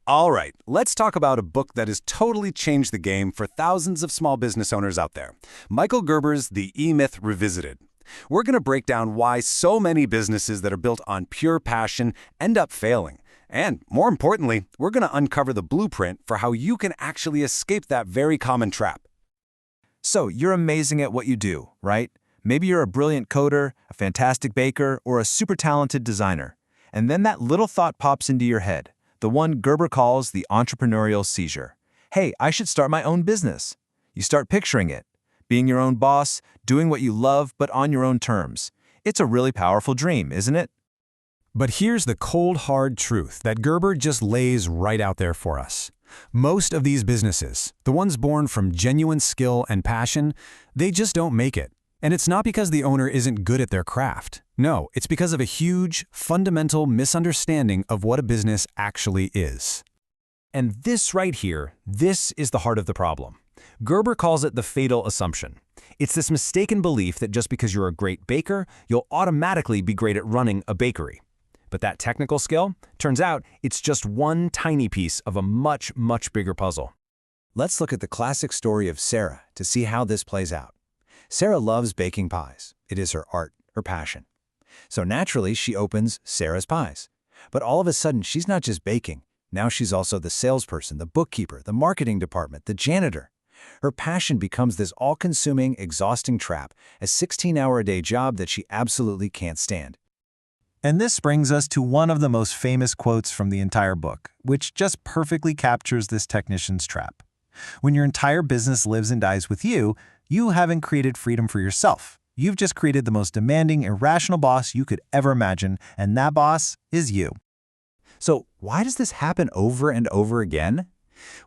All right, let's talk about a book that has totally changed the game for thousands of small business owners out there. Michael Gerber's The E-Myth Revisited. We're going to break down why so many businesses that are built on pure passion end up failing. And more importantly, we're going to uncover the blueprint for how you can actually escape that very common trap. So, you're amazing at what you do, right? Maybe you're a brilliant coder, a fantastic baker, or a super talented designer. And then that little thought pops into your head, the one Gerber calls the entrepreneurial seizure. Hey, I should start my own business. You start picturing it, being your own boss, doing what you love, but on your own terms. It's a really powerful dream, isn't it? But here's the cold, hard truth that Gerber just lays right out there for us. Most of these businesses, the ones born from genuine skill and passion, they just don't make it. And it's not because the owner isn't good at their craft. No, it's because of a huge, fundamental misunderstanding of what a business actually is. And this right here, this is the heart of the problem. Gerber calls it the fatal assumption. It's this mistaken belief that just because you're a great baker, you'll automatically be great at running a bakery. But that technical skill, turns out, it's just one tiny piece of a much, much bigger puzzle. Let's look at the classic story of Sarah to see how this plays out. Sarah loves baking pies. It is her art, her passion. So naturally, she opens Sarah's Pies. But all of a sudden, she's not just baking. Now she's also the salesperson, the bookkeeper, the marketing department, the janitor. Her passion becomes this all-consuming, exhausting trap, a 16-hour-a-day job that she absolutely can't stand. And this brings us to one of the most famous quotes from the entire book, which just perfectly captures this technician's trap. When your entire business lives and dies with you, you haven't created freedom for yourself. You've just created the most demanding, irrational boss you could ever imagine, and that boss is you. So why does this happen over and over again?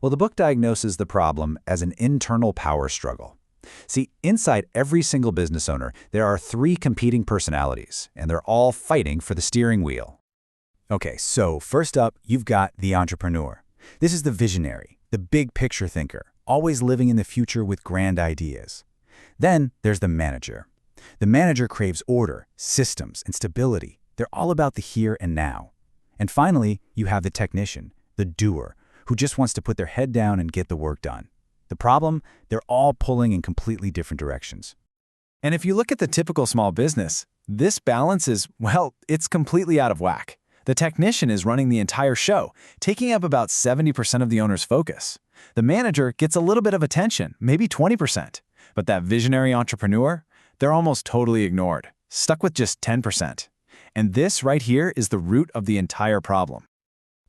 Well, the book diagnoses the problem as an internal power struggle. See, inside every single business owner, there are three competing personalities, and they're all fighting for the steering wheel. Okay, so first up, you've got the entrepreneur. This is the visionary, the big picture thinker, always living in the future with grand ideas. Then there's the manager. The manager craves order, systems, and stability. They're all about the here and now. And finally, you have the technician, the doer, who just wants to put their head down and get the work done. The problem? They're all pulling in completely different directions. And if you look at the typical small business, this balance is, well, it's completely out of whack. The technician is running the entire show, taking up about 70% of the owner's focus. The manager gets a little bit of attention, maybe 20%. But that visionary entrepreneur, they're almost totally ignored, stuck with just 10%. And this right here is the root of the entire problem.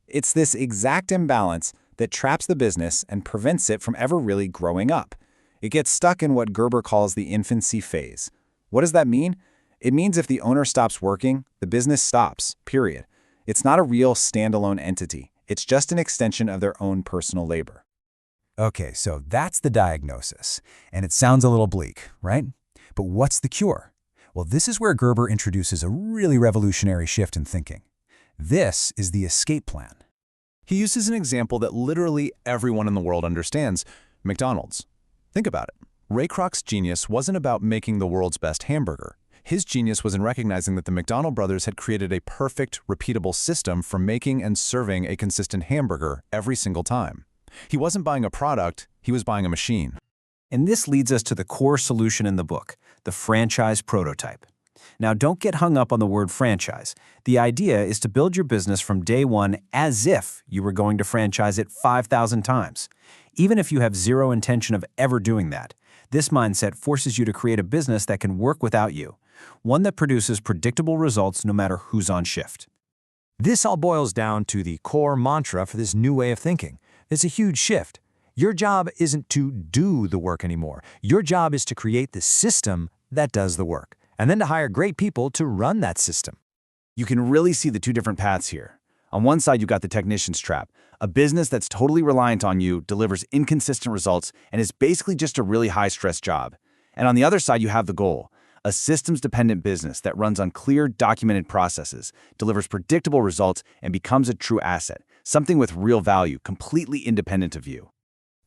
It's this exact imbalance that traps the business and prevents it from ever really growing up. It gets stuck in what Gerber calls the infancy phase. What does that mean? It means if the owner stops working, the business stops, period. It's not a real standalone entity. It's just an extension of their own personal labor. Okay, so that's the diagnosis. And it sounds a little bleak, right? But what's the cure? Well, this is where Gerber introduces a really revolutionary shift in thinking. This is the escape plan. He uses an example that literally everyone in the world understands: McDonald's. Think about it. Ray Kroc's genius wasn't about making the world's best hamburger. His genius was in recognizing that the McDonald brothers had created a perfect, repeatable system for making and serving a consistent hamburger every single time. He wasn't buying a product, he was buying a machine. And this leads us to the core solution in the book, the franchise prototype. Now, don't get hung up on the word franchise. The idea is to build your business from day one as if you were going to franchise it 5,000 times. Even if you have zero intention of ever doing that, this mindset forces you to create a business that can work without you, one that produces predictable results no matter who's on shift. This all boils down to the core mantra for this new way of thinking. It's a huge shift. Your job isn't to do the work anymore. Your job is to create the system that does the work, and then to hire great people to run that system. You can really see the two different paths here. On one side, you've got the technician's trap, a business that's totally reliant on you, delivers inconsistent results, and is basically just a really high-stress job. And on the other side, you have the goal, a systems-dependent business that runs on clear, documented processes, delivers predictable results, and becomes a true asset, something with real value, completely independent of you.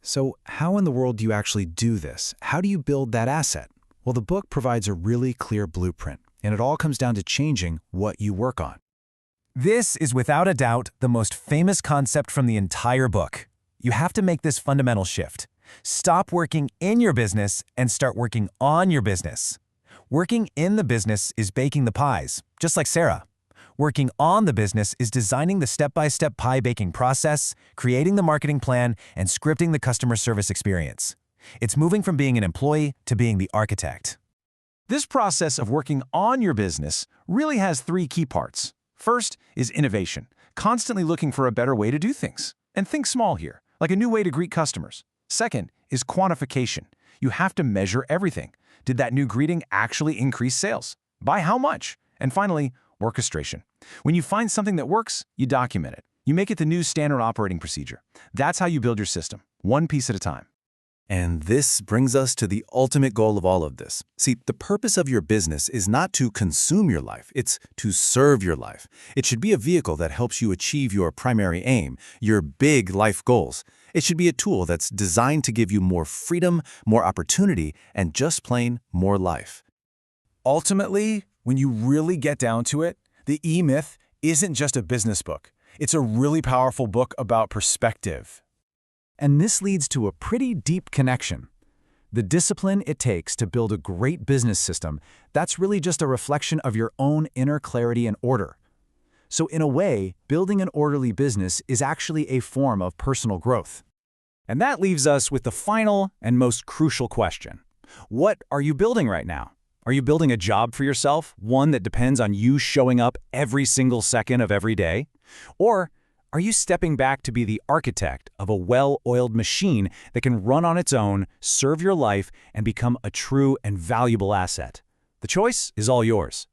So how in the world do you actually do this? How do you build that asset? Well, the book provides a really clear blueprint, and it all comes down to changing what you work on. This is without a doubt the most famous concept from the entire book. You have to make this fundamental shift. Stop working in your business and start working on your business. Working in the business is baking the pies, just like Sarah. Working on the business is designing the step-by-step pie baking process, creating the marketing plan, and scripting the customer service experience. It's moving from being an employee to being the architect. This process of working on your business really has three key parts. First is innovation, constantly looking for a better way to do things. And think small here, like a new way to greet customers. Second is quantification. You have to measure everything. Did that new greeting actually increase sales? By how much? And finally, orchestration. When you find something that works, you document it. You make it the new standard operating procedure. That's how you build your system, one piece at a time. And this brings us to the ultimate goal of all of this. See, the purpose of your business is not to consume your life, it's to serve your life. It should be a vehicle that helps you achieve your primary aim, your big life goals. It should be a tool that's designed to give you more freedom, more opportunity, and just plain more life. Ultimately, when you really get down to it, the E-Myth isn't just a business book. It's a really powerful book about perspective. And this leads to a pretty deep connection. The discipline it takes to build a great business system, that's really just a reflection of your own inner clarity and order. So in a way, building an orderly business is actually a form of personal growth. And that leaves us with the final and most crucial question. What are you building right now? Are you building a job for yourself, one that depends on you showing up every single second of every day? Or are you stepping back to be the architect of a well-oiled machine that can run on its own, serve your life, and become a true and valuable asset? The choice is all yours.